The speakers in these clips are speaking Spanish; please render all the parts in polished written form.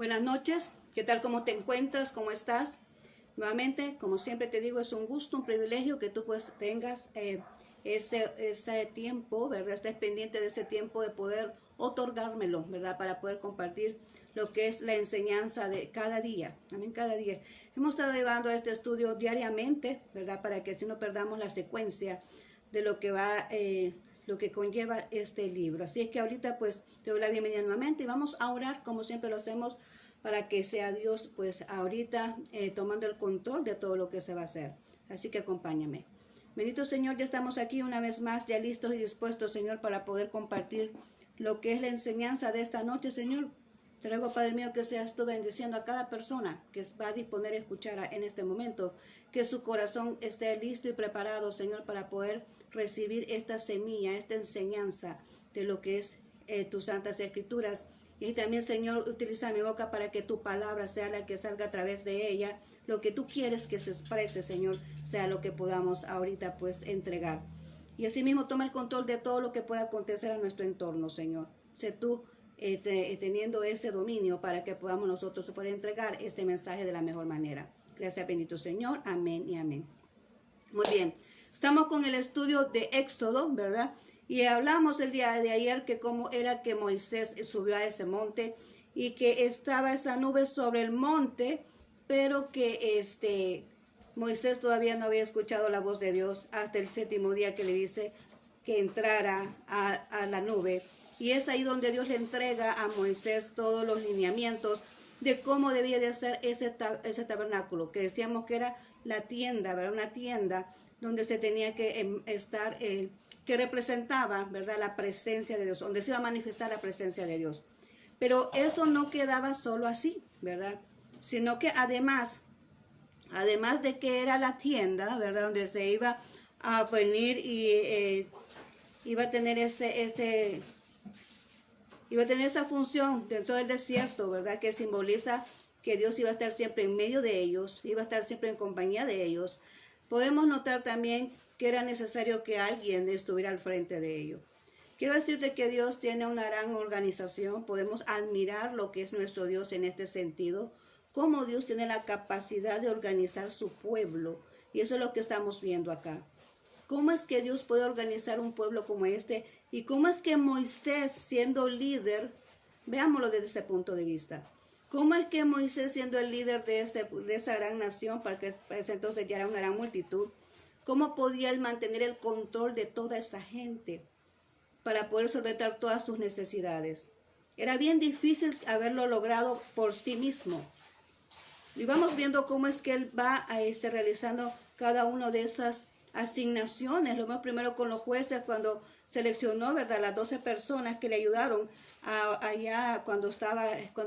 Buenas noches, ¿qué tal? ¿Cómo te encuentras? ¿Cómo estás? Nuevamente, como siempre te digo, es un gusto, un privilegio que tú pues tengas ese tiempo, ¿verdad? Estés pendiente de ese tiempo de poder otorgármelo, ¿verdad? Para poder compartir lo que es la enseñanza de cada día, amén, cada día. Hemos estado llevando este estudio diariamente, ¿verdad? Para que así no perdamos la secuencia de lo que va, lo que conlleva este libro. Así es que ahorita pues te doy la bienvenida nuevamente y vamos a orar como siempre lo hacemos para que sea Dios pues ahorita tomando el control de todo lo que se va a hacer. Así que acompáñame. Bendito Señor, ya estamos aquí una vez más, ya listos y dispuestos, Señor, para poder compartir lo que es la enseñanza de esta noche, Señor. Te ruego, Padre mío, que seas tú bendiciendo a cada persona que va a disponer a escuchar en este momento, que su corazón esté listo y preparado, Señor, para poder recibir esta semilla, esta enseñanza de lo que es tus santas escrituras. Y también, Señor, utiliza mi boca para que tu palabra sea la que salga a través de ella. Lo que tú quieres que se exprese, Señor, sea lo que podamos ahorita pues entregar. Y asimismo toma el control de todo lo que pueda acontecer a nuestro entorno, Señor. Sé tú teniendo ese dominio para que podamos nosotros poder entregar este mensaje de la mejor manera. Gracias, bendito Señor. Amén y amén. Muy bien. Estamos con el estudio de Éxodo, ¿verdad? Y hablamos el día de ayer que cómo era que Moisés subió a ese monte y que estaba esa nube sobre el monte, pero que Moisés todavía no había escuchado la voz de Dios hasta el séptimo día que le dice que entrara a la nube. Y es ahí donde Dios le entrega a Moisés todos los lineamientos de cómo debía de ser ese tabernáculo, que decíamos que era la tienda, ¿verdad? Una tienda donde se tenía que estar, que representaba, ¿verdad? La presencia de Dios, donde se iba a manifestar la presencia de Dios. Pero eso no quedaba solo así, ¿verdad? Sino que además de que era la tienda, ¿verdad? Donde se iba a venir y iba a tener iba a tener esa función dentro del desierto, ¿verdad? Que simboliza que Dios iba a estar siempre en medio de ellos, iba a estar siempre en compañía de ellos. Podemos notar también que era necesario que alguien estuviera al frente de ellos. Quiero decirte que Dios tiene una gran organización. Podemos admirar lo que es nuestro Dios en este sentido, cómo Dios tiene la capacidad de organizar su pueblo. Y eso es lo que estamos viendo acá. ¿Cómo es que Dios puede organizar un pueblo como este? ¿Y cómo es que Moisés, siendo líder, veámoslo desde ese punto de vista, cómo es que Moisés, siendo el líder de esa gran nación, para ese entonces ya era una gran multitud, cómo podía él mantener el control de toda esa gente para poder solventar todas sus necesidades? Era bien difícil haberlo logrado por sí mismo. Y vamos viendo cómo es que él va realizando cada una de esas asignaciones. Lo vemos primero con los jueces cuando seleccionó, ¿verdad?, las 12 personas que le ayudaron allá cuando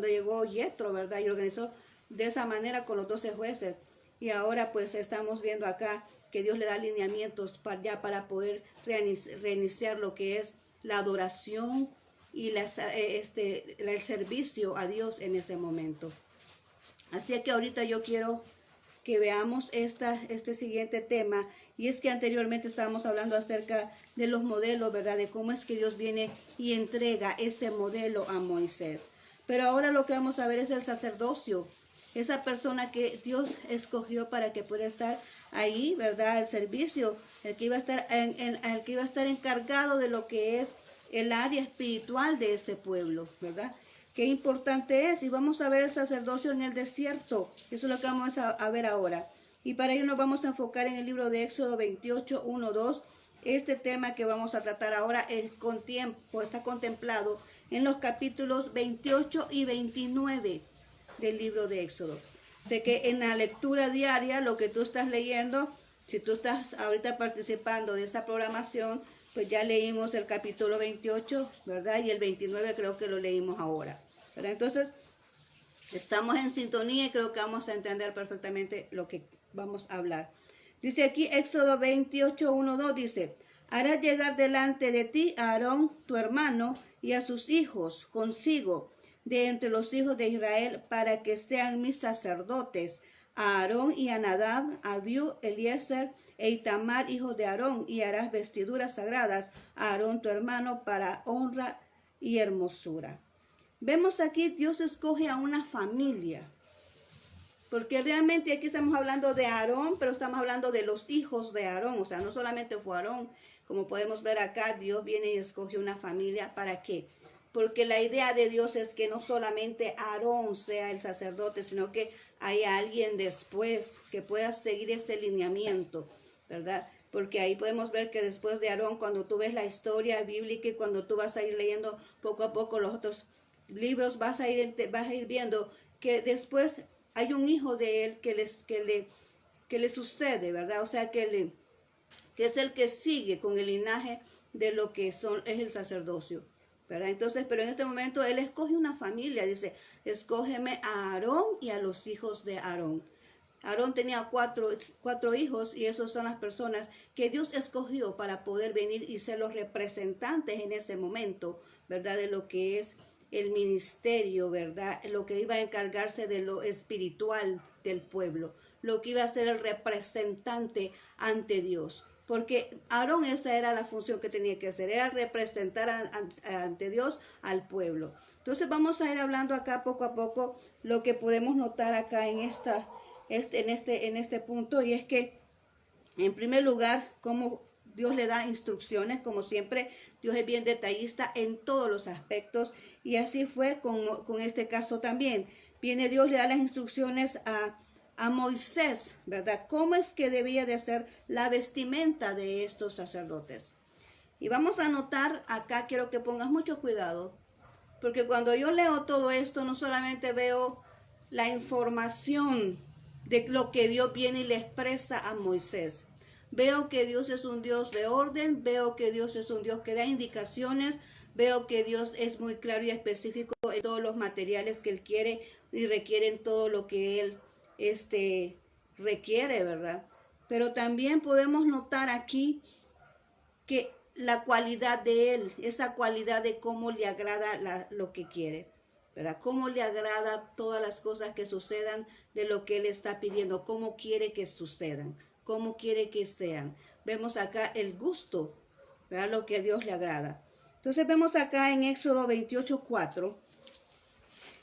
llegó Yetro, ¿verdad?, y organizó de esa manera con los 12 jueces. Y ahora pues estamos viendo acá que Dios le da lineamientos para poder reiniciar lo que es la adoración y el servicio a Dios en ese momento. Así que ahorita yo quiero que veamos este siguiente tema, y es que anteriormente estábamos hablando acerca de los modelos, ¿verdad? De cómo es que Dios viene y entrega ese modelo a Moisés. Pero ahora lo que vamos a ver es el sacerdocio, esa persona que Dios escogió para que pueda estar ahí, ¿verdad? El servicio, el que iba a estar encargado de lo que es el área espiritual de ese pueblo, ¿verdad? Qué importante es. Y vamos a ver el sacerdocio en el desierto. Eso es lo que vamos a ver ahora. Y para ello nos vamos a enfocar en el libro de Éxodo 28, 1, 2. Este tema que vamos a tratar ahora está contemplado en los capítulos 28 y 29 del libro de Éxodo. Sé que en la lectura diaria, lo que tú estás leyendo, si tú estás ahorita participando de esta programación, pues ya leímos el capítulo 28, ¿verdad? Y el 29 creo que lo leímos ahora, ¿verdad? Entonces, estamos en sintonía y creo que vamos a entender perfectamente lo que vamos a hablar. Dice aquí Éxodo 28, 1, 2, dice: harás llegar delante de ti a Aarón, tu hermano, y a sus hijos consigo, de entre los hijos de Israel, para que sean mis sacerdotes, a Aarón y a Nadab, a Abiú, Eliezer e Itamar, hijos de Aarón, y harás vestiduras sagradas a Aarón tu hermano para honra y hermosura. Vemos aquí, Dios escoge a una familia. Porque realmente aquí estamos hablando de Aarón, pero estamos hablando de los hijos de Aarón. O sea, no solamente fue Aarón. Como podemos ver acá, Dios viene y escoge una familia. ¿Para qué? Porque la idea de Dios es que no solamente Aarón sea el sacerdote, sino que haya alguien después que pueda seguir ese lineamiento, ¿verdad? Porque ahí podemos ver que después de Aarón, cuando tú ves la historia bíblica y cuando tú vas a ir leyendo poco a poco los otros libros, vas a ir viendo que después hay un hijo de él que le sucede, ¿verdad? O sea, que es el que sigue con el linaje de lo que es el sacerdocio, ¿verdad? Entonces, pero en este momento él escoge una familia, dice, escógeme a Aarón y a los hijos de Aarón. Aarón tenía cuatro hijos y esos son las personas que Dios escogió para poder venir y ser los representantes en ese momento, ¿verdad? De lo que es el ministerio, ¿verdad? Lo que iba a encargarse de lo espiritual del pueblo, lo que iba a ser el representante ante Dios. Porque Aarón esa era la función que tenía que hacer, era representar ante Dios al pueblo. Entonces vamos a ir hablando acá poco a poco lo que podemos notar acá en este punto, y es que en primer lugar, como Dios le da instrucciones, como siempre, Dios es bien detallista en todos los aspectos, y así fue con este caso también. Viene Dios, le da las instrucciones a Moisés, ¿verdad? ¿Cómo es que debía de ser la vestimenta de estos sacerdotes? Y vamos a notar acá, quiero que pongas mucho cuidado, porque cuando yo leo todo esto, no solamente veo la información de lo que Dios viene y le expresa a Moisés. Veo que Dios es un Dios de orden, veo que Dios es un Dios que da indicaciones, veo que Dios es muy claro y específico en todos los materiales que Él quiere y requiere en todo lo que Él requiere, ¿verdad? Pero también podemos notar aquí que la cualidad de Él, esa cualidad de cómo le agrada lo que quiere, ¿verdad? Cómo le agrada todas las cosas que sucedan de lo que Él está pidiendo, cómo quiere que sucedan, cómo quiere que sean. Vemos acá el gusto, ¿verdad? Lo que a Dios le agrada. Entonces vemos acá en Éxodo 28:4.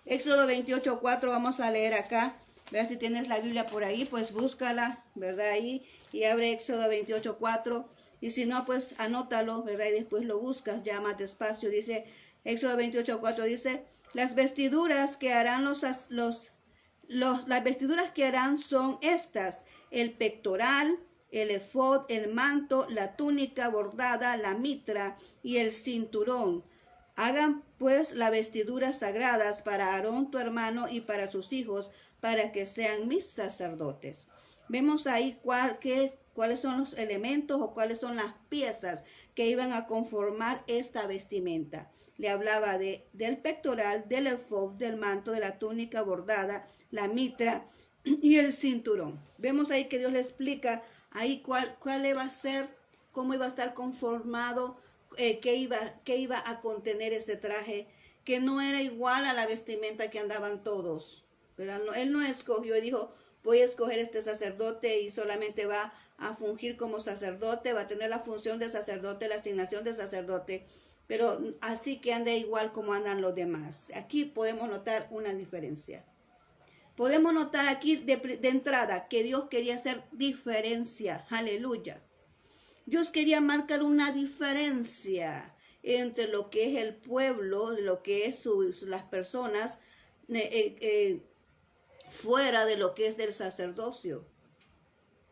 Éxodo 28:4, vamos a leer acá. Vea si tienes la Biblia por ahí, pues búscala, ¿verdad? Ahí y abre Éxodo 28:4. Y si no, pues anótalo, ¿verdad? Y después lo buscas ya más despacio. Dice, Éxodo 28:4 dice, las vestiduras que harán las vestiduras que harán son estas: el pectoral, el efod, el manto, la túnica bordada, la mitra y el cinturón. Hagan pues las vestiduras sagradas para Aarón tu hermano y para sus hijos, para que sean mis sacerdotes. Vemos ahí cuáles son los elementos o cuáles son las piezas que iban a conformar esta vestimenta. Le hablaba del pectoral, del efod, del manto, de la túnica bordada, la mitra y el cinturón. Vemos ahí que Dios le explica ahí cuál iba a ser, cómo iba a estar conformado, qué iba a contener ese traje, que no era igual a la vestimenta que andaban todos. Pero él no escogió y dijo, voy a escoger este sacerdote y solamente va a fungir como sacerdote, va a tener la función de sacerdote, la asignación de sacerdote, pero así que ande igual como andan los demás. Aquí podemos notar una diferencia. Podemos notar aquí de entrada que Dios quería hacer diferencia. Aleluya. Dios quería marcar una diferencia entre lo que es el pueblo, lo que es las personas, fuera de lo que es del sacerdocio.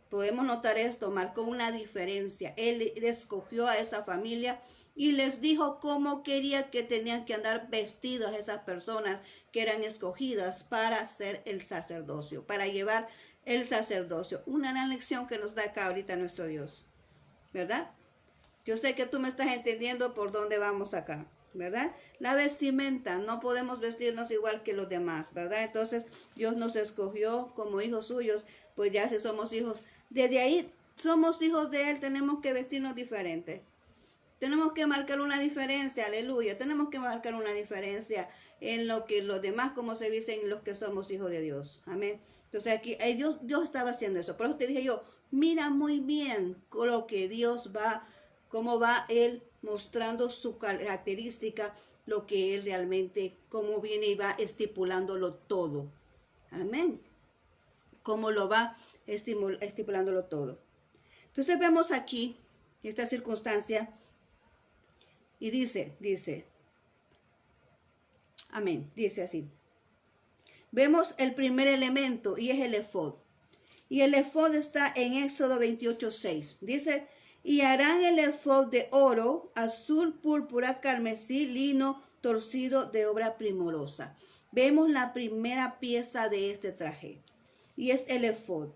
Podemos notar esto, marcó una diferencia. Él escogió a esa familia y les dijo cómo quería que tenían que andar vestidos esas personas que eran escogidas para hacer el sacerdocio, para llevar el sacerdocio. Una gran lección que nos da acá ahorita nuestro Dios, ¿verdad? Yo sé que tú me estás entendiendo por dónde vamos acá, ¿verdad? La vestimenta, no podemos vestirnos igual que los demás, ¿verdad? Entonces Dios nos escogió como hijos suyos, pues ya si somos hijos, desde ahí somos hijos de Él, tenemos que vestirnos diferente. Tenemos que marcar una diferencia, aleluya, tenemos que marcar una diferencia en lo que los demás, como se dicen, los que somos hijos de Dios, amén. Entonces aquí Dios estaba haciendo eso, por eso te dije yo, mira muy bien lo que Dios va, cómo va Él mostrando su característica, lo que él realmente, cómo viene y va estipulándolo todo. Amén. Cómo lo va estipulándolo todo. Entonces vemos aquí esta circunstancia y dice, amén, dice así. Vemos el primer elemento y es el efod. Y el efod está en Éxodo 28:6. Dice, y harán el efod de oro, azul, púrpura, carmesí, lino, torcido de obra primorosa. Vemos la primera pieza de este traje y es el efod.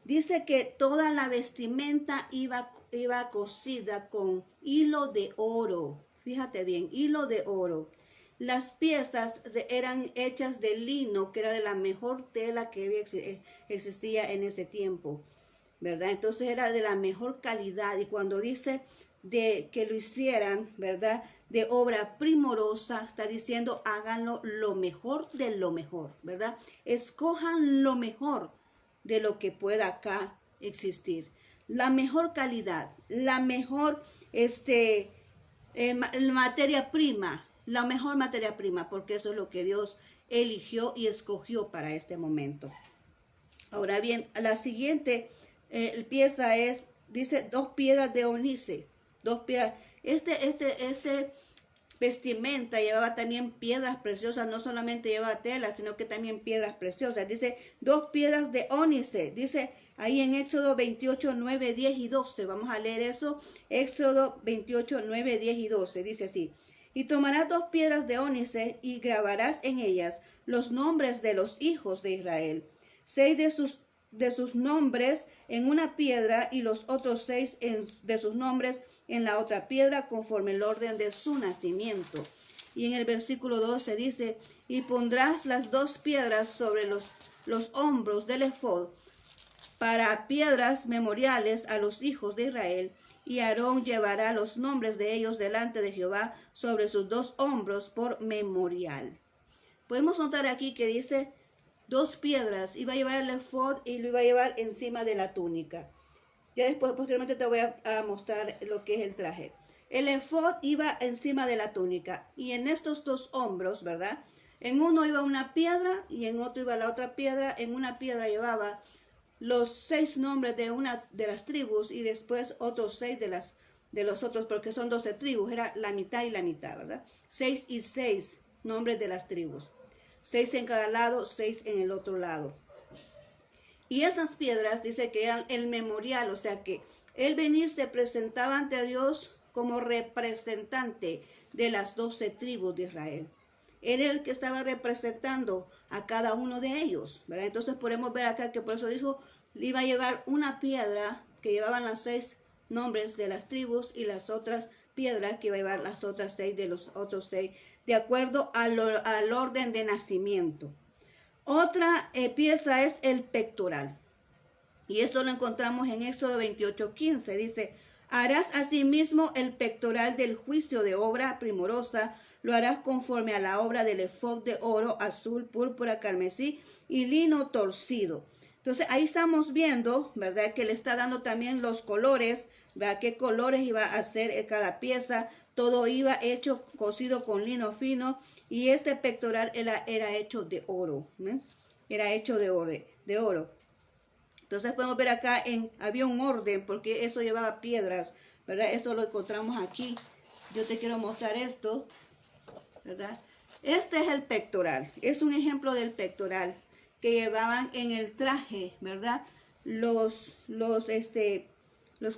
Dice que toda la vestimenta iba cosida con hilo de oro. Fíjate bien, hilo de oro. Las piezas eran hechas de lino, que era de la mejor tela que existía en ese tiempo, ¿verdad? Entonces era de la mejor calidad. Y cuando dice de que lo hicieran, ¿verdad?, de obra primorosa, está diciendo háganlo lo mejor de lo mejor, ¿verdad? Escojan lo mejor de lo que pueda acá existir. La mejor calidad, la mejor materia prima, la mejor materia prima, porque eso es lo que Dios eligió y escogió para este momento. Ahora bien, la siguiente pieza es, dice, 2 piedras de ónice, 2 piedras. Este vestimenta llevaba también piedras preciosas, no solamente llevaba tela, sino que también piedras preciosas. Dice, 2 piedras de ónice, dice ahí en Éxodo 28, 9, 10 y 12. Vamos a leer eso. Éxodo 28, 9, 10 y 12. Dice así. Y tomarás 2 piedras de ónice y grabarás en ellas los nombres de los hijos de Israel. 6 de sus nombres en una piedra y los otros 6 de sus nombres en la otra piedra, conforme el orden de su nacimiento. Y en el versículo 12 dice, y pondrás las 2 piedras sobre los hombros del efod para piedras memoriales a los hijos de Israel, y Aarón llevará los nombres de ellos delante de Jehová sobre sus 2 hombros por memorial. Podemos notar aquí que dice 2 piedras, iba a llevar el efod y lo iba a llevar encima de la túnica. Ya después, posteriormente te voy a mostrar lo que es el traje. El efod iba encima de la túnica y en estos 2 hombros, ¿verdad? En uno iba una piedra y en otro iba la otra piedra. En una piedra llevaba los 6 nombres de una de las tribus y después otros 6 de los otros, porque son 12 tribus, era la mitad y la mitad, ¿verdad? 6 y 6 nombres de las tribus. 6 en cada lado, 6 en el otro lado. Y esas piedras dice que eran el memorial, o sea que él venía y se presentaba ante Dios como representante de las 12 tribus de Israel. Era el que estaba representando a cada uno de ellos, ¿verdad? Entonces podemos ver acá que por eso dijo, iba a llevar una piedra que llevaban las 6 nombres de las tribus y las otras piedras que iba a llevar las otras 6 de los otros 6, de acuerdo al orden de nacimiento. Otra pieza es el pectoral. Y eso lo encontramos en Éxodo 28:15. Dice, harás asimismo el pectoral del juicio de obra primorosa, lo harás conforme a la obra del efod de oro, azul, púrpura, carmesí y lino torcido. Entonces ahí estamos viendo, ¿verdad?, que le está dando también los colores, ¿verdad?, qué colores iba a hacer cada pieza. Todo iba hecho, cosido con lino fino, y este pectoral era hecho de oro, ¿eh? Era hecho de oro. Entonces podemos ver acá, había un orden, porque eso llevaba piedras, ¿verdad? Eso lo encontramos aquí. Yo te quiero mostrar esto, ¿verdad? Este es el pectoral, es un ejemplo del pectoral que llevaban en el traje, ¿verdad?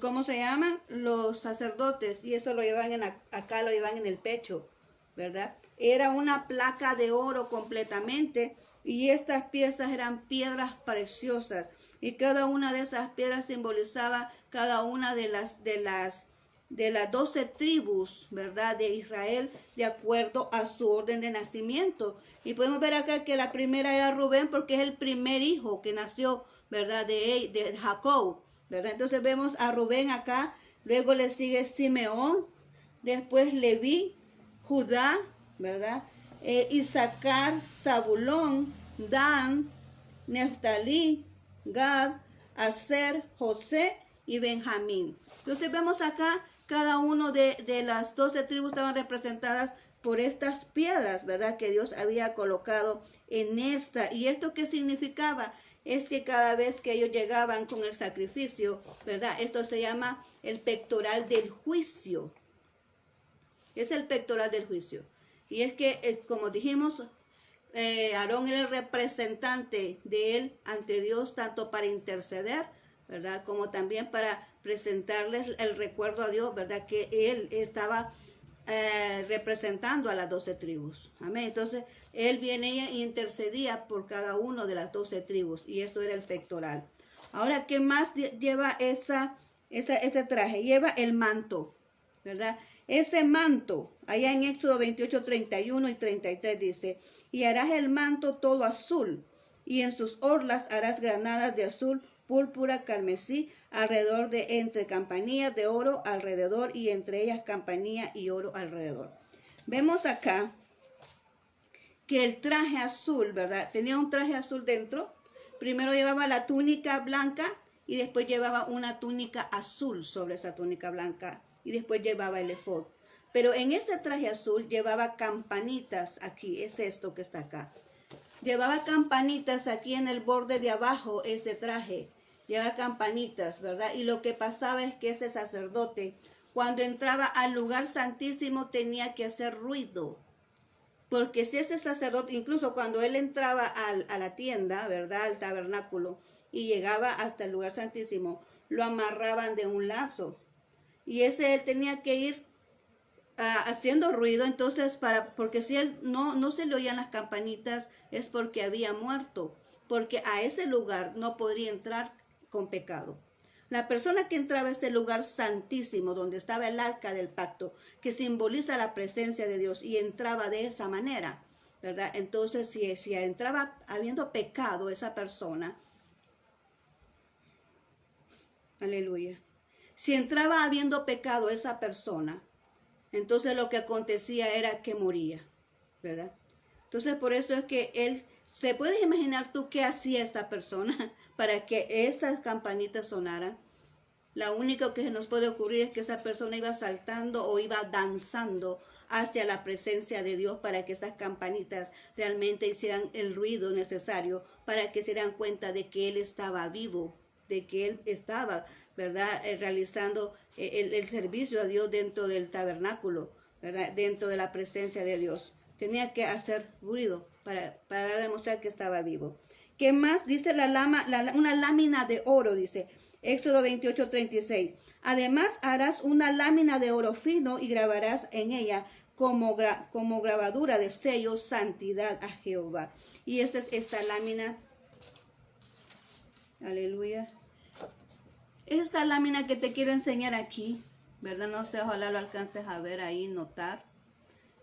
¿Cómo se llaman? Los sacerdotes, y eso lo llevan acá lo llevan en el pecho, ¿verdad? Era una placa de oro completamente, y estas piezas eran piedras preciosas, y cada una de esas piedras simbolizaba cada una de las 12 tribus, ¿verdad?, de Israel, de acuerdo a su orden de nacimiento. Y podemos ver acá que la primera era Rubén, porque es el primer hijo que nació, ¿verdad?, de Jacob, ¿verdad? Entonces vemos a Rubén acá, luego le sigue Simeón, después Leví, Judá, ¿verdad?, Isaacar, Zabulón, Dan, Neftalí, Gad, Aser, José y Benjamín. Entonces vemos acá cada uno de las 12 tribus estaban representadas por estas piedras, ¿verdad? Que Dios había colocado en esta. ¿Y esto qué significaba? Es que cada vez que ellos llegaban con el sacrificio, ¿verdad? Esto se llama el pectoral del juicio. Es el pectoral del juicio. Y es que, como dijimos, Aarón era el representante de él ante Dios, tanto para interceder, ¿verdad? Como también para presentarles el recuerdo a Dios, ¿verdad? Que él estaba representando a las 12 tribus. Amén. Entonces, él viene e intercedía por cada uno de las 12 tribus, y eso era el pectoral. Ahora, ¿qué más lleva ese traje? Lleva el manto, ¿verdad? Ese manto, allá en Éxodo 28, 31 y 33 dice, y harás el manto todo azul, y en sus orlas harás granadas de azul, púrpura, carmesí, alrededor de entre campanillas de oro alrededor, y entre ellas campanilla y oro alrededor. Vemos acá que el traje azul, ¿verdad? Tenía un traje azul dentro. Primero llevaba la túnica blanca y después llevaba una túnica azul sobre esa túnica blanca, y después llevaba el efod. Pero en ese traje azul llevaba campanitas aquí, es esto que está acá. Llevaba campanitas aquí en el borde de abajo, ese traje. Llevaba campanitas, ¿verdad? Y lo que pasaba es que ese sacerdote, cuando entraba al lugar santísimo, tenía que hacer ruido. Porque si ese sacerdote, incluso cuando él entraba a la tienda, ¿verdad? Al tabernáculo, y llegaba hasta el lugar santísimo, lo amarraban de un lazo. Y él tenía que ir haciendo ruido. Entonces, porque si él no se le oían las campanitas, es porque había muerto. Porque a ese lugar no podría entrar con pecado. La persona que entraba a ese lugar santísimo, donde estaba el arca del pacto, que simboliza la presencia de Dios, y entraba de esa manera, ¿verdad? Entonces, si entraba habiendo pecado esa persona, aleluya, si entraba habiendo pecado esa persona, entonces lo que acontecía era que moría, ¿verdad? Entonces, por eso es que ¿te puedes imaginar tú qué hacía esta persona para que esas campanitas sonaran? La única que se nos puede ocurrir es que esa persona iba saltando o iba danzando hacia la presencia de Dios, para que esas campanitas realmente hicieran el ruido necesario para que se dieran cuenta de que Él estaba vivo, de que Él estaba, ¿verdad?, realizando el servicio a Dios dentro del tabernáculo, ¿verdad?, dentro de la presencia de Dios. Tenía que hacer ruido para demostrar que estaba vivo. ¿Qué más? Dice una lámina de oro, dice Éxodo 28, 36. Además harás una lámina de oro fino y grabarás en ella como grabadura de sello santidad a Jehová. Y esa es esta lámina. Aleluya. Esta lámina que te quiero enseñar aquí, ¿verdad? No sé, ojalá lo alcances a ver ahí, notar.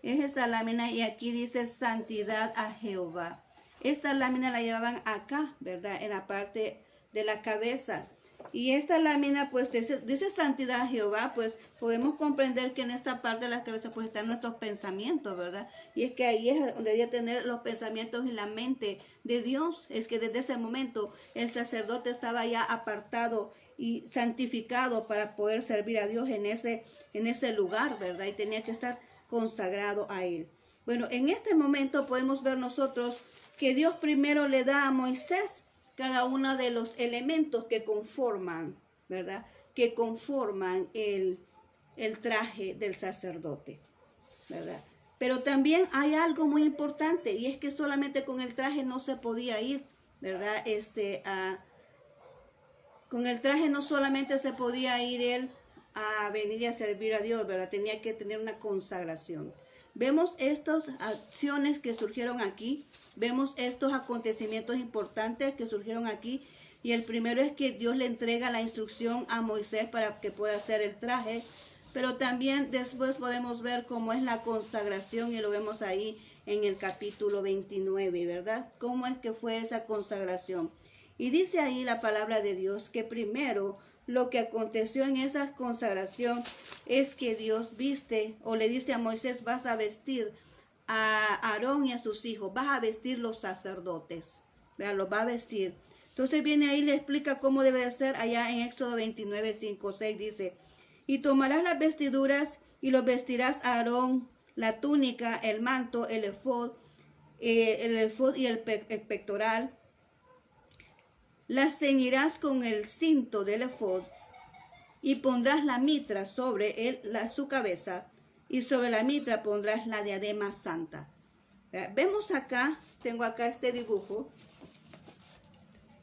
Es esta lámina, y aquí dice santidad a Jehová. Esta lámina la llevaban acá, ¿verdad? En la parte de la cabeza. Y esta lámina, pues, dice santidad a Jehová, pues, podemos comprender que en esta parte de la cabeza, pues, están nuestros pensamientos, ¿verdad? Y es que ahí es donde debía tener los pensamientos y la mente de Dios. Es que desde ese momento el sacerdote estaba ya apartado y santificado para poder servir a Dios en ese lugar, ¿verdad? Y tenía que estar consagrado a Él. Bueno, en este momento podemos ver nosotros que Dios primero le da a Moisés cada uno de los elementos que conforman, ¿verdad? Que conforman el traje del sacerdote, ¿verdad? Pero también hay algo muy importante, y es que solamente con el traje no se podía ir, ¿verdad? Con el traje no solamente se podía ir él a venir y a servir a Dios, ¿verdad? Tenía que tener una consagración. Vemos estas acciones que surgieron aquí, vemos estos acontecimientos importantes que surgieron aquí, y el primero es que Dios le entrega la instrucción a Moisés para que pueda hacer el traje, pero también después podemos ver cómo es la consagración, y lo vemos ahí en el capítulo 29, ¿verdad? ¿Cómo es que fue esa consagración? Y dice ahí la palabra de Dios que primero lo que aconteció en esa consagración es que Dios viste, o le dice a Moisés, vas a vestir a Aarón y a sus hijos, vas a vestir los sacerdotes, ¿verdad? Los va a vestir. Entonces viene ahí y le explica cómo debe de ser allá en Éxodo 29, 5, 6, dice, Y tomarás las vestiduras y los vestirás a Aarón, la túnica, el manto, el efod y el pectoral. Las ceñirás con el cinto del efod y pondrás la mitra sobre su cabeza, y sobre la mitra pondrás la diadema santa. Vemos acá, tengo acá este dibujo.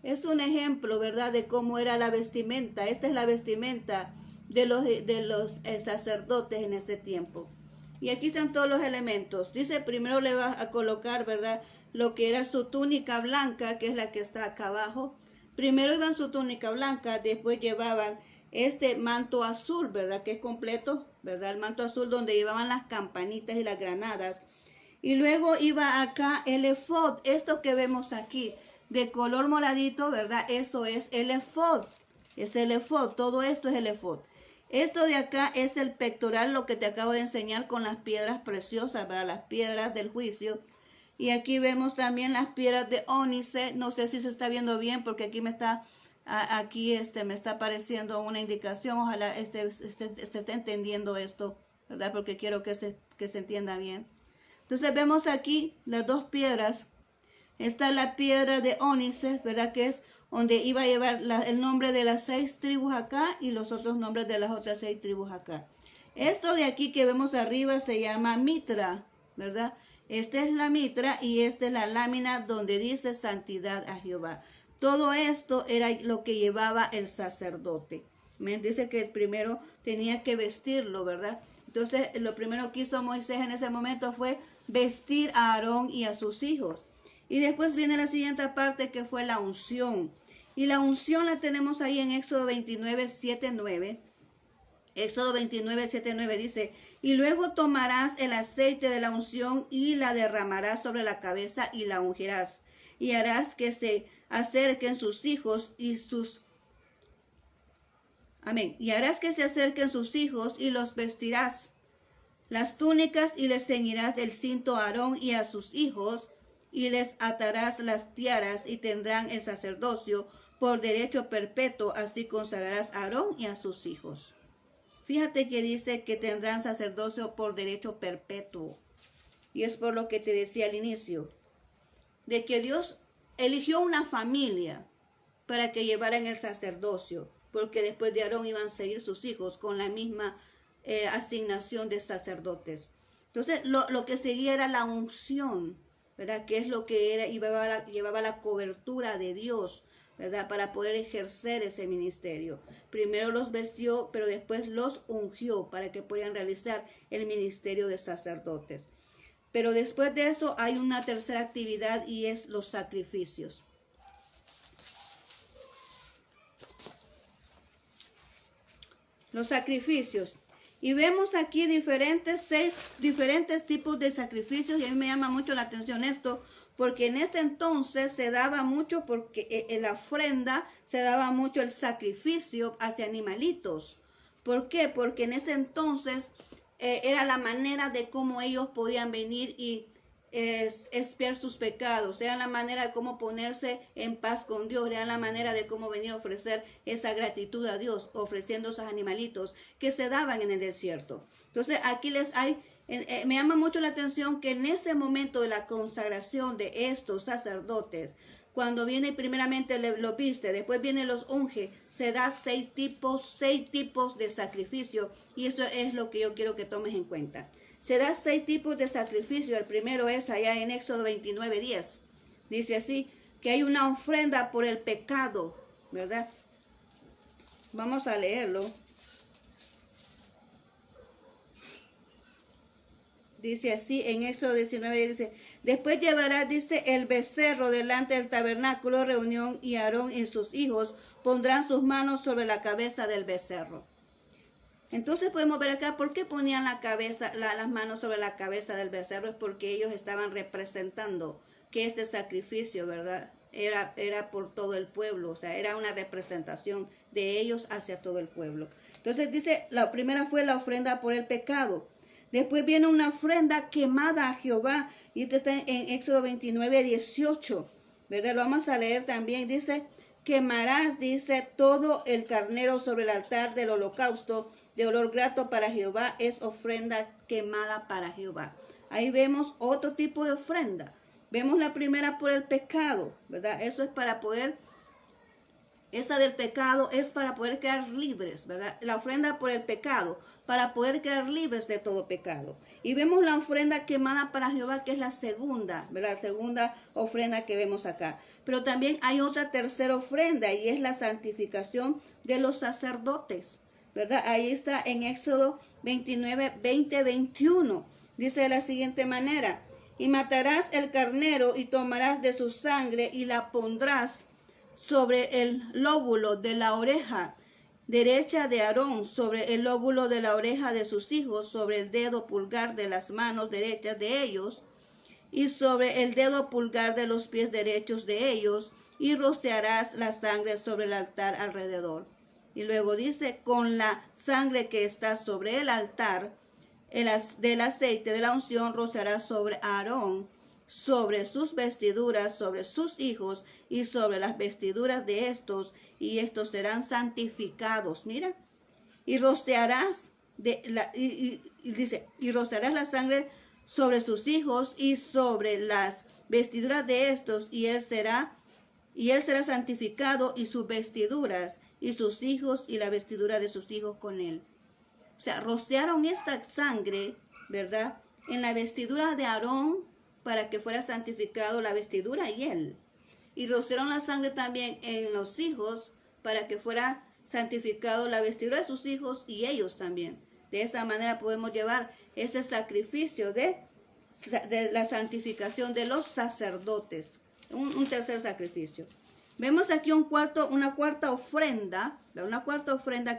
Es un ejemplo, ¿verdad?, de cómo era la vestimenta. Esta es la vestimenta de los sacerdotes en ese tiempo. Y aquí están todos los elementos. Dice, primero le va a colocar, ¿verdad?, lo que era su túnica blanca, que es la que está acá abajo. Primero iban su túnica blanca, después llevaban este manto azul, ¿verdad?, que es completo, ¿verdad?, el manto azul donde llevaban las campanitas y las granadas. Y luego iba acá el efod, esto que vemos aquí, de color moradito, ¿verdad? Eso es el efod, todo esto es el efod. Esto de acá es el pectoral, lo que te acabo de enseñar con las piedras preciosas, ¿verdad? Las piedras del juicio. Y aquí vemos también las piedras de ónice, no sé si se está viendo bien porque aquí me está apareciendo una indicación, ojalá se esté entendiendo esto, ¿verdad? Porque quiero que se entienda bien. Entonces vemos aquí las dos piedras. Esta es la piedra de ónice, ¿verdad?, que es donde iba a llevar el nombre de las 6 tribus acá y los otros nombres de las otras 6 tribus acá. Esto de aquí que vemos arriba se llama mitra, ¿verdad? Esta es la mitra y esta es la lámina donde dice santidad a Jehová. Todo esto era lo que llevaba el sacerdote. Me dice que el primero tenía que vestirlo, ¿verdad? Entonces, lo primero que hizo Moisés en ese momento fue vestir a Aarón y a sus hijos. Y después viene la siguiente parte, que fue la unción. Y la unción la tenemos ahí en Éxodo 29, 7, 9. Éxodo 29, 7, 9 dice, y luego tomarás el aceite de la unción y la derramarás sobre la cabeza y la ungirás. Y harás que se acerquen sus hijos y sus... Amén. Y harás que se acerquen sus hijos y los vestirás las túnicas y les ceñirás el cinto a Aarón y a sus hijos y les atarás las tiaras y tendrán el sacerdocio por derecho perpetuo, así consagrarás a Aarón y a sus hijos. Fíjate que dice que tendrán sacerdocio por derecho perpetuo. Y es por lo que te decía al inicio, de que Dios eligió una familia para que llevaran el sacerdocio, porque después de Aarón iban a seguir sus hijos con la misma asignación de sacerdotes. Entonces, lo que seguía era la unción, ¿verdad? Que es lo que era, llevaba la cobertura de Dios, ¿verdad?, para poder ejercer ese ministerio. Primero los vestió, pero después los ungió para que pudieran realizar el ministerio de sacerdotes. Pero después de eso hay una tercera actividad y es los sacrificios. Los sacrificios. Y vemos aquí seis diferentes tipos de sacrificios, y a mí me llama mucho la atención esto, porque en este entonces se daba mucho, porque en la ofrenda se daba mucho el sacrificio hacia animalitos. ¿Por qué? Porque en ese entonces era la manera de cómo ellos podían venir y expiar sus pecados, era la manera de cómo ponerse en paz con Dios, era la manera de cómo venir a ofrecer esa gratitud a Dios, ofreciendo esos animalitos que se daban en el desierto. Entonces aquí me llama mucho la atención que en este momento de la consagración de estos sacerdotes, cuando viene primeramente lo viste, después viene los unge, se da 6 tipos de sacrificio, y esto es lo que yo quiero que tomes en cuenta. Se da 6 tipos de sacrificio. El primero es allá en Éxodo 29, 10. Dice así, que hay una ofrenda por el pecado, ¿verdad? Vamos a leerlo. Dice así, en Éxodo 19, dice, después llevará, dice, el becerro delante del tabernáculo de reunión, y Aarón y sus hijos pondrán sus manos sobre la cabeza del becerro. Entonces podemos ver acá por qué ponían las manos sobre la cabeza del becerro. Es porque ellos estaban representando que este sacrificio, ¿verdad?, era por todo el pueblo, o sea, era una representación de ellos hacia todo el pueblo. Entonces dice, la primera fue la ofrenda por el pecado. Después viene una ofrenda quemada a Jehová, y esto está en Éxodo 29, 18, ¿verdad? Lo vamos a leer también. Dice, quemarás, dice, todo el carnero sobre el altar del holocausto de olor grato para Jehová, es ofrenda quemada para Jehová. Ahí vemos otro tipo de ofrenda. Vemos la primera por el pecado, ¿verdad? Eso es para poder, esa del pecado es para poder quedar libres, ¿verdad? La ofrenda por el pecado, para poder quedar libres de todo pecado. Y vemos la ofrenda quemada para Jehová, que es la segunda, ¿verdad? La segunda ofrenda que vemos acá. Pero también hay otra tercera ofrenda y es la santificación de los sacerdotes, ¿verdad? Ahí está en Éxodo 29, 20, 21. Dice de la siguiente manera: y matarás el carnero y tomarás de su sangre y la pondrás sobre el lóbulo de la oreja derecha de Aarón, sobre el lóbulo de la oreja de sus hijos, sobre el dedo pulgar de las manos derechas de ellos, y sobre el dedo pulgar de los pies derechos de ellos, y rociarás la sangre sobre el altar alrededor. Y luego dice: con la sangre que está sobre el altar del aceite de la unción rociarás sobre Aarón, sobre sus vestiduras, sobre sus hijos y sobre las vestiduras de estos, y estos serán santificados. Mira, y rociarás y rociarás la sangre sobre sus hijos y sobre las vestiduras de estos, y él será santificado, y sus vestiduras y sus hijos y la vestidura de sus hijos con él. O sea, rociaron esta sangre, ¿verdad?, en la vestidura de Aarón para que fuera santificado la vestidura y él. Y rociaron la sangre también en los hijos para que fuera santificado la vestidura de sus hijos y ellos también. De esa manera podemos llevar ese sacrificio de la santificación de los sacerdotes. Un tercer sacrificio. Vemos aquí una cuarta ofrenda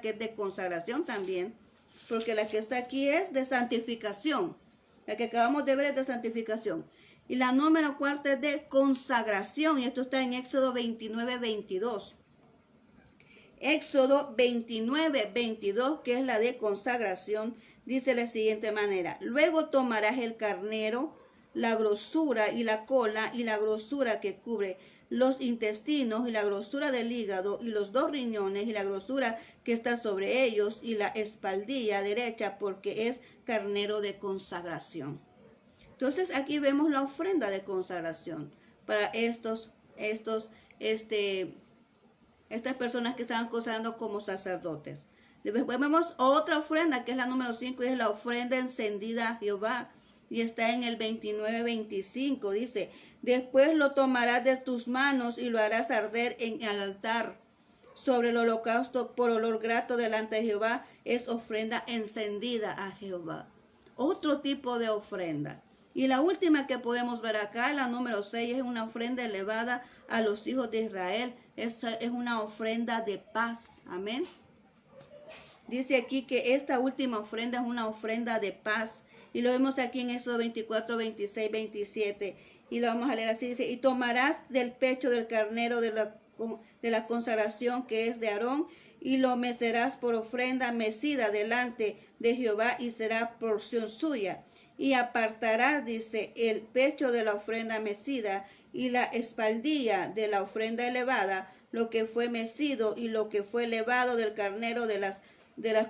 que es de consagración también, porque la que está aquí es de santificación. La que acabamos de ver es de santificación. Y la número cuarta es de consagración, y esto está en Éxodo 29, 22. Éxodo 29, 22, que es la de consagración, dice de la siguiente manera: luego tomarás el carnero, la grosura y la cola, y la grosura que cubre los intestinos, y la grosura del hígado, y los 2 riñones, y la grosura que está sobre ellos, y la espaldilla derecha, porque es carnero de consagración. Entonces aquí vemos la ofrenda de consagración para estas personas que estaban consagrando como sacerdotes. Después vemos otra ofrenda, que es la número 5, y es la ofrenda encendida a Jehová. Y está en el 29-25, dice: después lo tomarás de tus manos y lo harás arder en el altar sobre el holocausto por olor grato delante de Jehová, es ofrenda encendida a Jehová. Otro tipo de ofrenda. Y la última que podemos ver acá, la número 6, es una ofrenda elevada a los hijos de Israel. Es una ofrenda de paz. Amén. Dice aquí que esta última ofrenda es una ofrenda de paz. Y lo vemos aquí en Éxodo 24, 26, 27. Y lo vamos a leer así. Dice: y tomarás del pecho del carnero de la consagración que es de Aarón, y lo mecerás por ofrenda mecida delante de Jehová, y será porción suya. Y apartarás, dice, el pecho de la ofrenda mecida y la espaldilla de la ofrenda elevada, lo que fue mecido y lo que fue elevado del carnero de las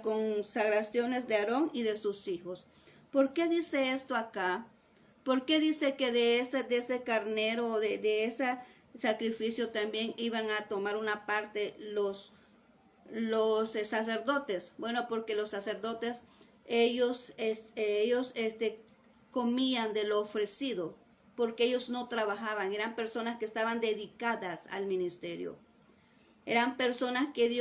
consagraciones de Aarón y de sus hijos. ¿Por qué dice esto acá? ¿Por qué dice que de ese carnero, de ese sacrificio también iban a tomar una parte los sacerdotes? Bueno, porque los sacerdotes, ellos comían de lo ofrecido, porque ellos no trabajaban, eran personas que estaban dedicadas al ministerio. Eran personas que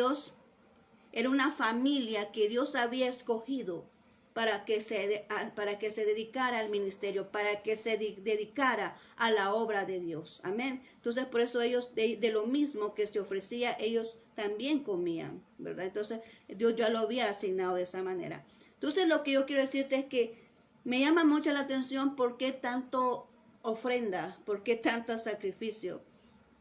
era una familia que Dios había escogido para que se dedicara al ministerio, para que se dedicara a la obra de Dios. Amén. Entonces, por eso ellos, de lo mismo que se ofrecía, ellos también comían, ¿verdad? Entonces, Dios ya lo había asignado de esa manera. Entonces, lo que yo quiero decirte es que me llama mucho la atención por qué tanto ofrenda, por qué tanto sacrificio,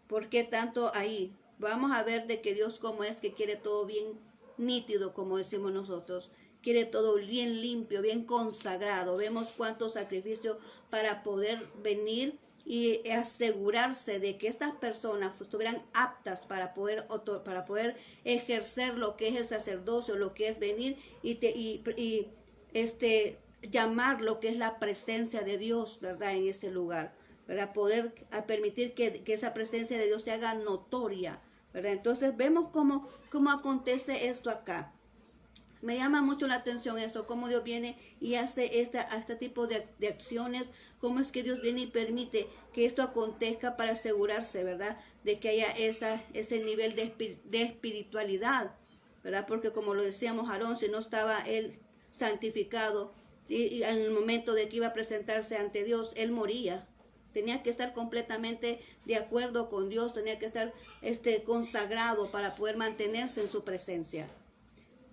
por qué tanto ahí. Vamos a ver de que Dios como es, que quiere todo bien nítido, como decimos nosotros. Quiere todo bien limpio, bien consagrado. Vemos cuánto sacrificio para poder venir y asegurarse de que estas personas estuvieran aptas para poder ejercer lo que es el sacerdocio, lo que es venir y llamar lo que es la presencia de Dios, ¿verdad? En ese lugar, ¿verdad? Poder permitir que esa presencia de Dios se haga notoria, ¿verdad? Entonces vemos cómo acontece esto acá. Me llama mucho la atención eso, cómo Dios viene y hace este tipo de acciones, cómo es que Dios viene y permite que esto acontezca para asegurarse, ¿verdad? De que haya ese nivel de espiritualidad, ¿verdad? Porque como lo decíamos, Aarón, si no estaba él santificado, ¿sí? Y en el momento de que iba a presentarse ante Dios, él moría. Tenía que estar completamente de acuerdo con Dios, tenía que estar consagrado para poder mantenerse en su presencia.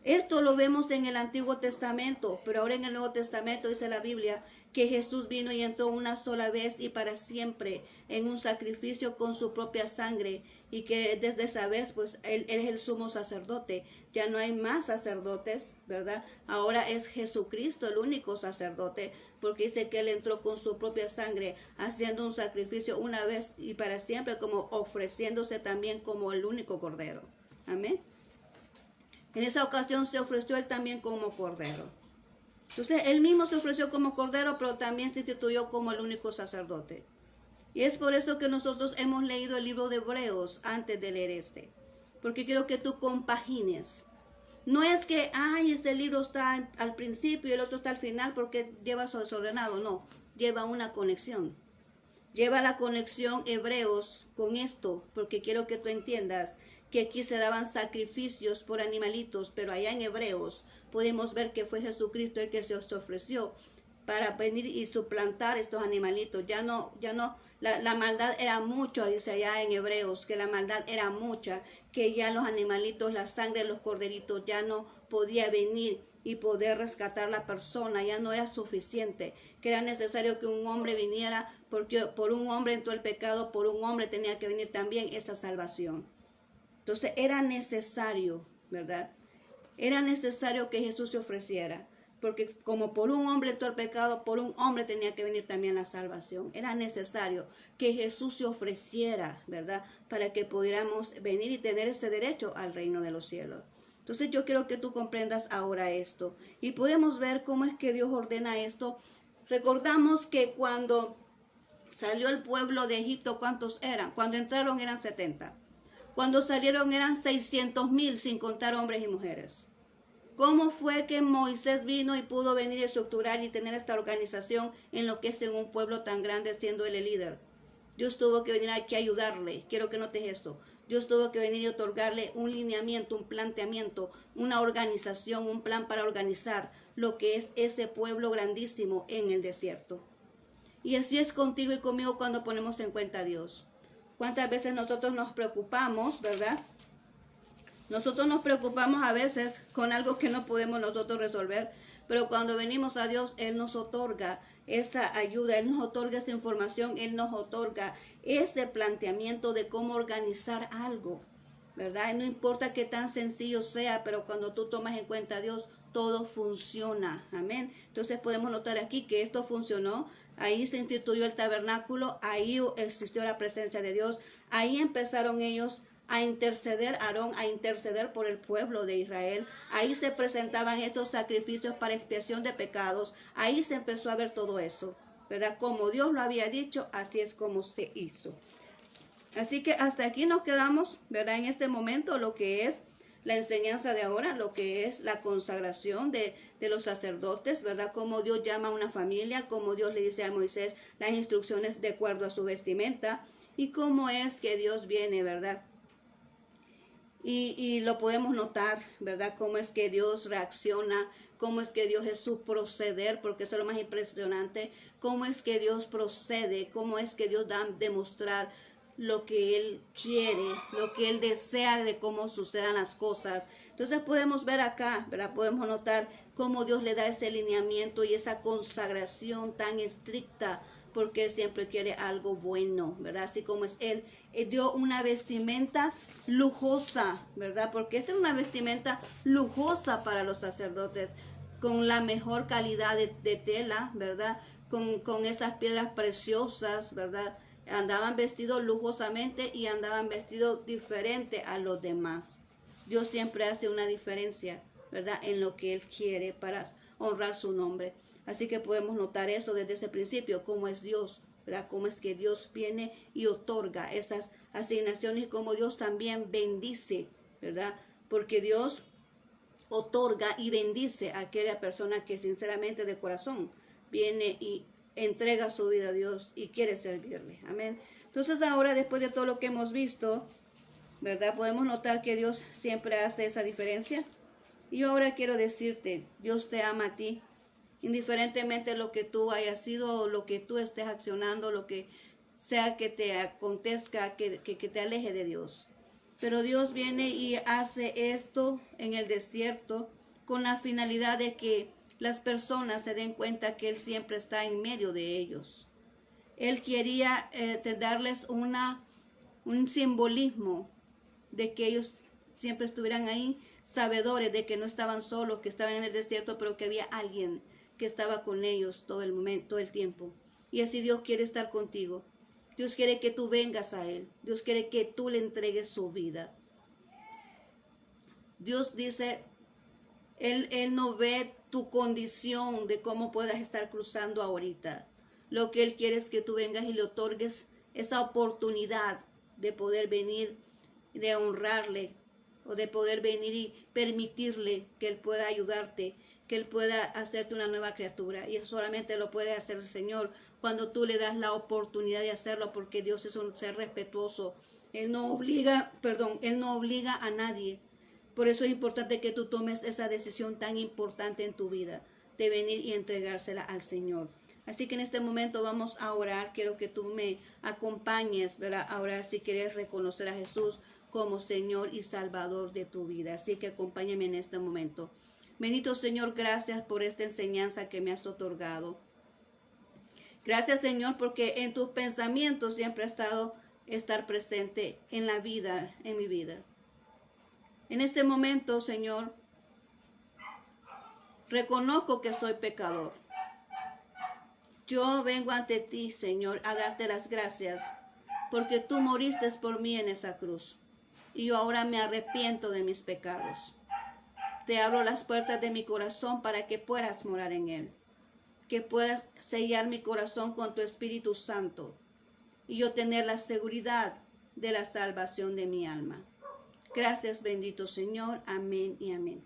Esto lo vemos en el Antiguo Testamento, pero ahora en el Nuevo Testamento dice la Biblia que Jesús vino y entró una sola vez y para siempre en un sacrificio con su propia sangre, y que desde esa vez pues él es el sumo sacerdote. Ya no hay más sacerdotes, ¿verdad? Ahora es Jesucristo el único sacerdote, porque dice que él entró con su propia sangre haciendo un sacrificio una vez y para siempre, como ofreciéndose también como el único cordero. Amén. En esa ocasión se ofreció él también como cordero. Entonces él mismo se ofreció como cordero, pero también se instituyó como el único sacerdote. Y es por eso que nosotros hemos leído el libro de Hebreos antes de leer este. Porque quiero que tú compagines. No es que, este libro está al principio y el otro está al final porque lleva eso desordenado. No, lleva una conexión. Lleva la conexión Hebreos con esto, porque quiero que tú entiendas que aquí se daban sacrificios por animalitos, pero allá en Hebreos podemos ver que fue Jesucristo el que se ofreció para venir y suplantar estos animalitos. Ya no, la maldad era mucho, dice allá en Hebreos, que la maldad era mucha, que ya los animalitos, la sangre de los corderitos ya no podía venir y poder rescatar la persona, ya no era suficiente, que era necesario que un hombre viniera, porque por un hombre entró el pecado, por un hombre tenía que venir también esa salvación. Entonces era necesario, ¿verdad? Era necesario que Jesús se ofreciera, porque como por un hombre entró el pecado, por un hombre tenía que venir también la salvación. Era necesario que Jesús se ofreciera, ¿verdad? Para que pudiéramos venir y tener ese derecho al reino de los cielos. Entonces yo quiero que tú comprendas ahora esto. Y podemos ver cómo es que Dios ordena esto. Recordamos que cuando salió el pueblo de Egipto, ¿cuántos eran? Cuando entraron eran 70. Cuando salieron eran 600,000, sin contar hombres y mujeres. ¿Cómo fue que Moisés vino y pudo venir a estructurar y tener esta organización en lo que es en un pueblo tan grande, siendo él el líder? Dios tuvo que venir aquí a ayudarle. Quiero que notes esto. Dios tuvo que venir y otorgarle un lineamiento, un planteamiento, una organización, un plan para organizar lo que es ese pueblo grandísimo en el desierto. Y así es contigo y conmigo cuando ponemos en cuenta a Dios. ¿Cuántas veces nosotros nos preocupamos, verdad? Nosotros nos preocupamos a veces con algo que no podemos nosotros resolver, pero cuando venimos a Dios, Él nos otorga esa ayuda, Él nos otorga esa información, Él nos otorga ese planteamiento de cómo organizar algo, ¿verdad? Y no importa qué tan sencillo sea, pero cuando tú tomas en cuenta a Dios, todo funciona, amén. Entonces podemos notar aquí que esto funcionó. Ahí se instituyó el tabernáculo, ahí existió la presencia de Dios, ahí empezaron ellos a interceder, Aarón a interceder por el pueblo de Israel. Ahí se presentaban estos sacrificios para expiación de pecados. Ahí se empezó a ver todo eso, ¿verdad? Como Dios lo había dicho, así es como se hizo. Así que hasta aquí nos quedamos, ¿verdad? En este momento lo que es la enseñanza de ahora, lo que es la consagración de los sacerdotes, ¿verdad? Cómo Dios llama a una familia, cómo Dios le dice a Moisés las instrucciones de acuerdo a su vestimenta y cómo es que Dios viene, ¿verdad? Y lo podemos notar, ¿verdad? Cómo es que Dios reacciona, cómo es que Dios es su proceder, porque eso es lo más impresionante, cómo es que Dios procede, cómo es que Dios da a demostrar lo que Él quiere, lo que Él desea de cómo sucedan las cosas. Entonces podemos ver acá, ¿verdad? Podemos notar cómo Dios le da ese lineamiento y esa consagración tan estricta, porque Él siempre quiere algo bueno, ¿verdad? Así como es Él dio una vestimenta lujosa, ¿verdad? Porque esta es una vestimenta lujosa para los sacerdotes, con la mejor calidad de tela, ¿verdad? Con esas piedras preciosas, ¿verdad? Andaban vestidos lujosamente y andaban vestidos diferente a los demás. Dios siempre hace una diferencia, ¿verdad? En lo que Él quiere para honrar su nombre. Así que podemos notar eso desde ese principio, cómo es Dios, ¿verdad? Cómo es que Dios viene y otorga esas asignaciones y cómo Dios también bendice, ¿verdad? Porque Dios otorga y bendice a aquella persona que sinceramente de corazón viene y entrega su vida a Dios y quiere servirle. Amén. Entonces ahora, después de todo lo que hemos visto, ¿verdad? Podemos notar que Dios siempre hace esa diferencia. Y yo ahora quiero decirte, Dios te ama a ti, indiferentemente de lo que tú hayas sido o lo que tú estés accionando, lo que sea que te acontezca, que te aleje de Dios. Pero Dios viene y hace esto en el desierto con la finalidad de que las personas se den cuenta que Él siempre está en medio de ellos. Él quería darles un simbolismo de que ellos siempre estuvieran ahí, sabedores de que no estaban solos, que estaban en el desierto, pero que había alguien que estaba con ellos todo el momento, todo el tiempo. Y así Dios quiere estar contigo. Dios quiere que tú vengas a Él. Dios quiere que tú le entregues su vida. Dios dice, Él no ve tu condición de cómo puedas estar cruzando ahorita. Lo que Él quiere es que tú vengas y le otorgues esa oportunidad de poder venir, de honrarle, o de poder venir y permitirle que Él pueda ayudarte, que Él pueda hacerte una nueva criatura. Y eso solamente lo puede hacer el Señor cuando tú le das la oportunidad de hacerlo, porque Dios es un ser respetuoso. Él no obliga a nadie. Por eso es importante que tú tomes esa decisión tan importante en tu vida, de venir y entregársela al Señor. Así que en este momento vamos a orar. Quiero que tú me acompañes, ¿verdad? A orar si quieres reconocer a Jesús como Señor y Salvador de tu vida. Así que acompáñame en este momento. Bendito Señor, gracias por esta enseñanza que me has otorgado. Gracias, Señor, porque en tus pensamientos siempre ha estado estar presente en la vida, en mi vida. En este momento, Señor, reconozco que soy pecador. Yo vengo ante ti, Señor, a darte las gracias, porque tú moriste por mí en esa cruz. Y yo ahora me arrepiento de mis pecados. Te abro las puertas de mi corazón para que puedas morar en él. Que puedas sellar mi corazón con tu Espíritu Santo. Y yo tener la seguridad de la salvación de mi alma. Gracias, bendito Señor. Amén y amén.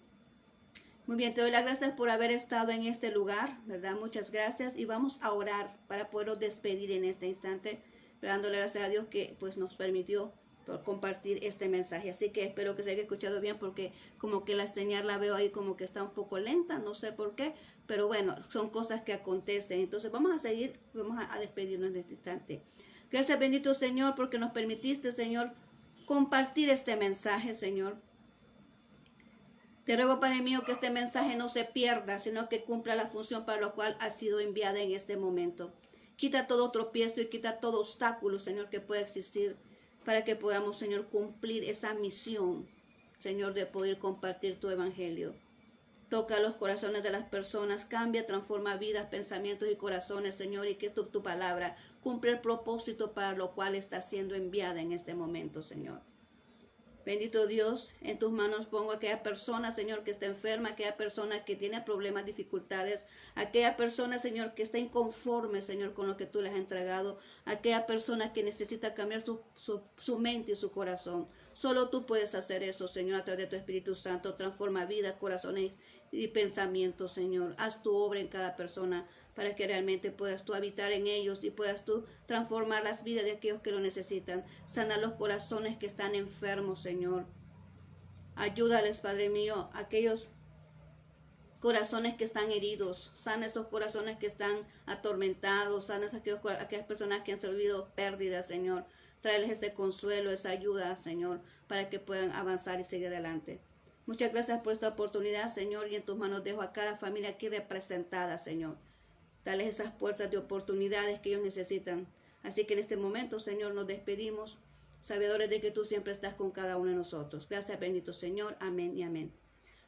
Muy bien, te doy las gracias por haber estado en este lugar, ¿verdad? Muchas gracias. Y vamos a orar para podernos despedir en este instante, dándole gracias a Dios que pues nos permitió por compartir este mensaje. Así que espero que se haya escuchado bien, porque como que la señal la veo ahí como que está un poco lenta, no sé por qué, pero bueno, son cosas que acontecen. Entonces vamos a seguir, vamos a despedirnos en este instante. Gracias, bendito Señor, porque nos permitiste, Señor, compartir este mensaje, Señor. Te ruego, Padre mío, que este mensaje no se pierda, sino que cumpla la función para la cual ha sido enviada en este momento. Quita todo tropiezo y quita todo obstáculo, Señor, que pueda existir, para que podamos, Señor, cumplir esa misión, Señor, de poder compartir tu evangelio. Toca los corazones de las personas, cambia, transforma vidas, pensamientos y corazones, Señor, y que tu palabra cumple el propósito para lo cual está siendo enviada en este momento, Señor. Bendito Dios, en tus manos pongo a aquella persona, Señor, que está enferma, aquella persona que tiene problemas, dificultades, aquella persona, Señor, que está inconforme, Señor, con lo que tú les has entregado, aquella persona que necesita cambiar su mente y su corazón. Solo tú puedes hacer eso, Señor, a través de tu Espíritu Santo. Transforma vidas, corazones y pensamientos, Señor. Haz tu obra en cada persona, para que realmente puedas tú habitar en ellos y puedas tú transformar las vidas de aquellos que lo necesitan. Sana los corazones que están enfermos, Señor. Ayúdales, Padre mío, aquellos corazones que están heridos. Sana esos corazones que están atormentados. Sana aquellas personas que han servido pérdidas, Señor. Tráeles ese consuelo, esa ayuda, Señor, para que puedan avanzar y seguir adelante. Muchas gracias por esta oportunidad, Señor, y en tus manos dejo a cada familia aquí representada, Señor. Dales esas puertas de oportunidades que ellos necesitan. Así que en este momento, Señor, nos despedimos, sabedores de que tú siempre estás con cada uno de nosotros. Gracias, bendito Señor. Amén y amén.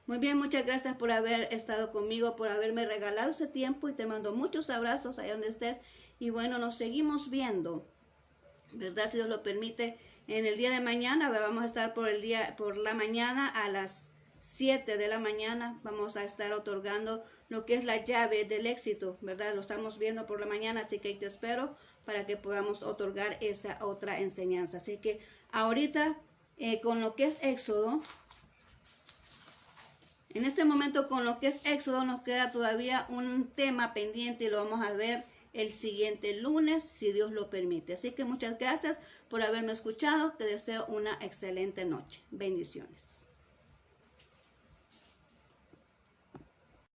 Muy bien, muchas gracias por haber estado conmigo, por haberme regalado ese tiempo, y te mando muchos abrazos allá donde estés. Y bueno, nos seguimos viendo ¿verdad? Si Dios lo permite, en el día de mañana vamos a estar por la mañana a las 7 de la mañana. Vamos a estar otorgando lo que es la llave del éxito, ¿verdad? Lo estamos viendo por la mañana, así que ahí te espero para que podamos otorgar esa otra enseñanza. Así que ahorita con lo que es Éxodo, en este momento con lo que es Éxodo nos queda todavía un tema pendiente y lo vamos a ver el siguiente lunes, si Dios lo permite. Así que muchas gracias por haberme escuchado. Te deseo una excelente noche. Bendiciones.